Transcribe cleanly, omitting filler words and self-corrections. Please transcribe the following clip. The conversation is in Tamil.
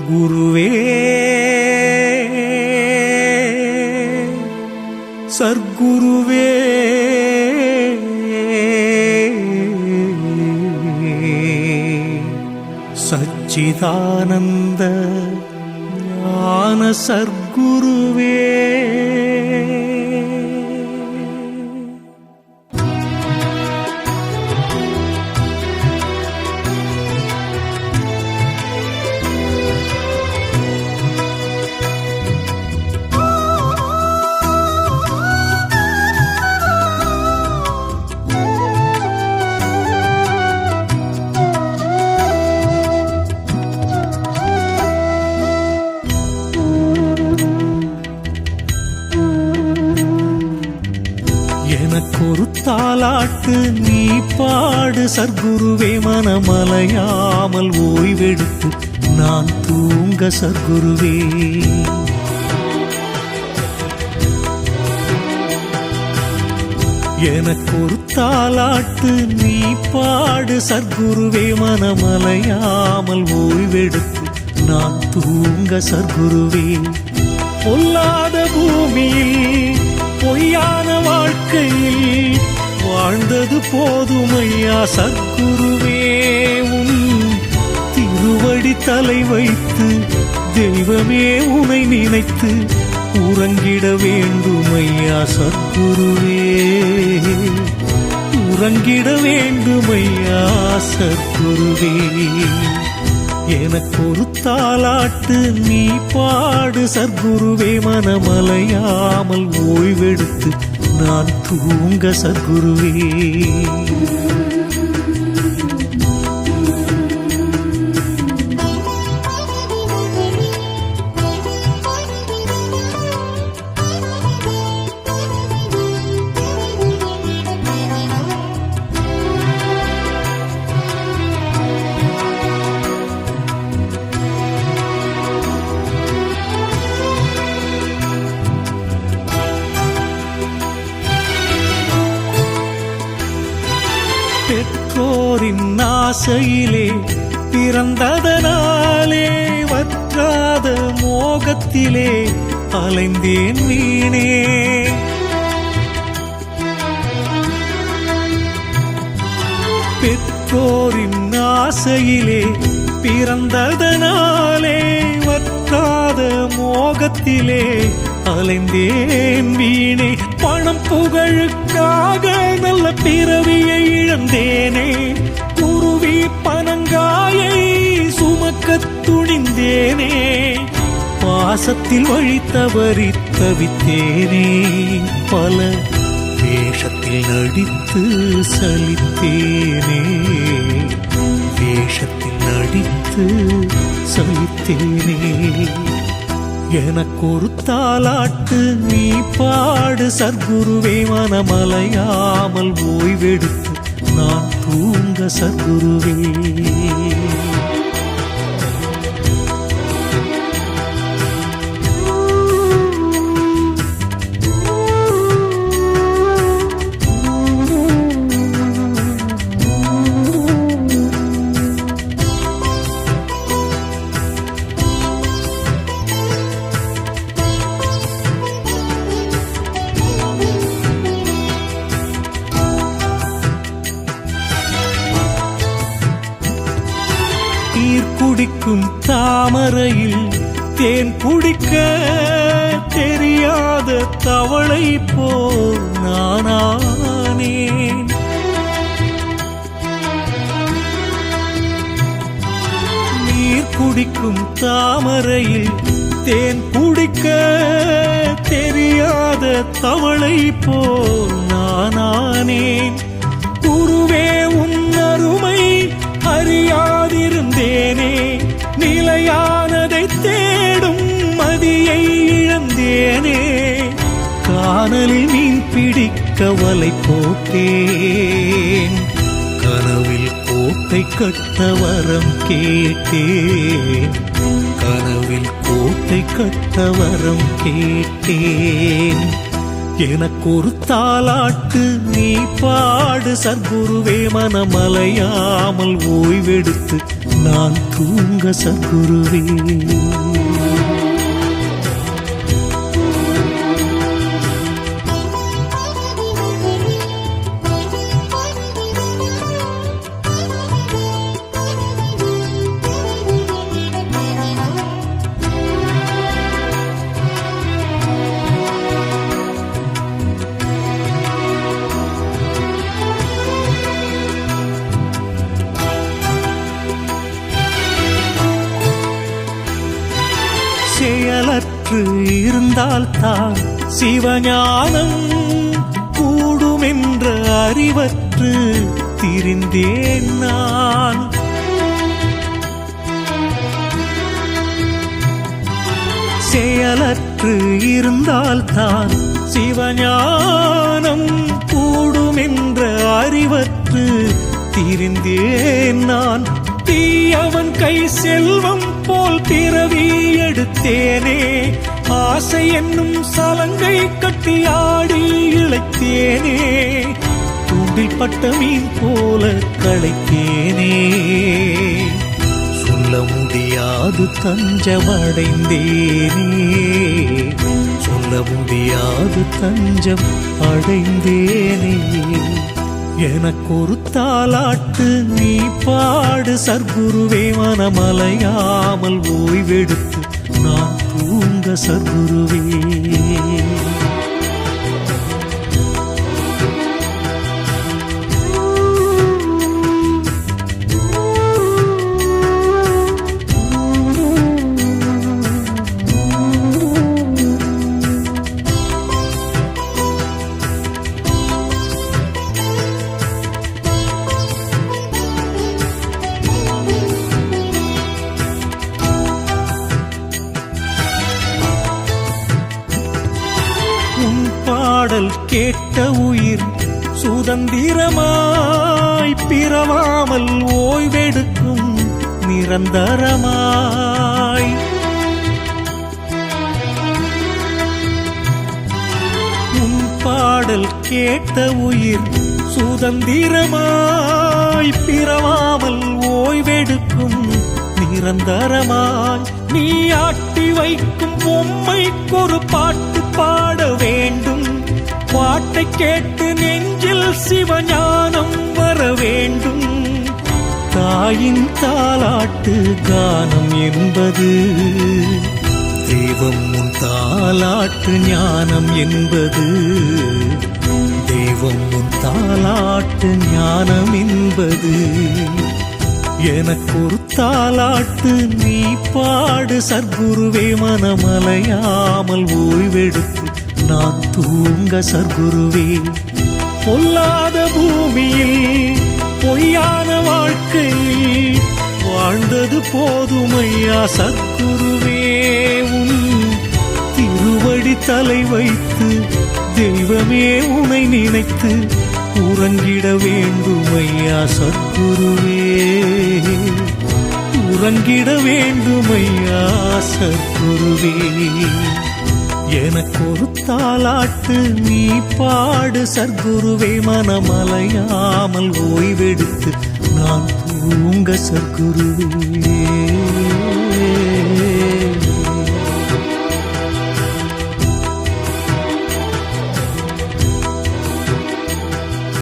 குருவே சர்க்குருவே சச்சிதானந்த ஞான சர்க்குருவே எனக்கொரு தாலாட்டு நீ பாடு சர்க்குருவே, மனமலையாமல் ஓய்வெடுத்து நான் தூங்க சர்க்குருவே. எனக்கொரு தாலாட்டு நீ பாடு சர்க்குருவே, மனமலையாமல் ஓய்வெடுத்து நான் தூங்க சர்க்குருவே. பொல்லாத பூமியில் பொய்யான வாழ்க்கையில் வாழ்ந்தது போதுமையா சர்க்குருவே. உன் திருவடி தலை வைத்து தெய்வமே உனை நினைத்து உறங்கிட வேண்டுமையா சர்க்குருவே, உறங்கிட வேண்டுமையா சர்க்குருவே. எனக்கொரு தாலாட்டு நீ பாடு சர்க்குருவே, மனமலையாமல் ஓய்வெடுத்து நான் தூங்க சர்க்குருவே. பெற்றோரின் ஆசையிலே பிறந்ததனாலே வற்றாத மோகத்திலே அலைந்தேன் வீணே. பெற்றோரின் ஆசையிலே பிறந்ததனாலே வற்றாத மோகத்திலே அலைந்தேன் வீணே. பணம் புகழுக்காக நல்ல பிறவியை இழந்தேனே, குருவி பனங்காயை சுமக்கத் துணிந்தேனே. பாசத்தில் வழி தவறி தவித்தேனே, பல வேஷத்தில் நடித்து சலித்தேனே, வேஷத்தில் நடித்து சலித்தேனே. எனக்கொரு தாலாட்டு நீ பாடு சர்க்குருவே, மனமலையாமல் ஓய்வெடுத்து நான் தூங்க சர்க்குருவே. நீர் குடிக்கும் தாமரையில் தேன் குடிக்க தெரியாத தவளை போல் நானானேன். நீர் குடிக்கும் தாமரையில் தேன் குடிக்க தெரியாத தவளை போல் நானானேன். குருவே உன் அருமை அறியாதிருந்தேனே, நிலையானதை தேடும் மதியை இழந்தேனே. கானலில் மீன் பிடிக்க வலை போட்டேன், கனவில் கோட்டை கட்ட வரம் கேட்டேன், கனவில் கோட்டை கட்ட வரம் கேட்டேன். எனக்கொரு தாலாட்டு நீ பாடு சத்குருவே, மனமலையாமல் ஓய்வெடுத்து நான் தூங்க சத்குருவே. செயலற்று இருந்தால்தான் சிவஞானம் கூடுமென்ற அறிவற்று திரிந்தேன் நான். செயலற்று இருந்தால்தான் சிவஞானம் கூடுமென்ற அறிவற்று திரிந்தேன் நான். தீயவன் கை செல்வம் போல் பிறவி எடுத்தேனே, ஆசை என்னும் சலங்கை கட்டி ஆடி இழைத்தேனே, தூண்டில் பட்ட மீன் போல களைத்தேனே. சொல்ல முடியாது தஞ்சமடைந்தேனே, சொல்ல முடியாது தஞ்சம் அடைந்தேனே. எனக்கொரு தாலாட்டு நீ பாடு சத்குருவே, மனமலையாமல் ஓய்வெடுத்து நான் தூங்க சத்குருவே. பாடல் கேட்ட உயிர் சுதந்திரமாய் பிறவாமல் ஓய்வெடுக்கும் நிரந்தரமாய். உன் பாடல் கேட்ட உயிர் சுதந்திரமாய் பிறவாமல் ஓய்வெடுக்கும் நிரந்தரமாய். நீ ஆட்டி வைக்கும் பொம்மைக்கொரு பாட்டு பாட வேண்டும், பாட்டை கேட்டு நெஞ்சில் சிவஞானம் வர வேண்டும். தாயின் தாலாட்டு கானம் என்பது தெய்வம், உன் தாலாட்டு ஞானம் என்பது தெய்வம், உன் தாலாட்டு ஞானம் என்பது. எனக்கொரு தாலாட்டு நீ பாடு சத்குருவே, மனமலையாமல் ஓய்வெடுத்து நான் தூங்க சத்குருவே. பொல்லாத பூமியில் பொய்யான வாழ்க்கையில் வாழ்ந்தது போதுமையா சத்குருவே. உன் திருவடி தலை வைத்து தெய்வமே உனை நினைத்து உறங்கிட வேண்டுமையா சத்குருவே, உறங்கிட வேண்டுமையா சத்குருவே. எனக்கொரு தாலாட்டு நீ பாடு சத்குருவே, மனமலையாமல் ஓய்வெடுத்து நான் தூங்க சத்குருவே.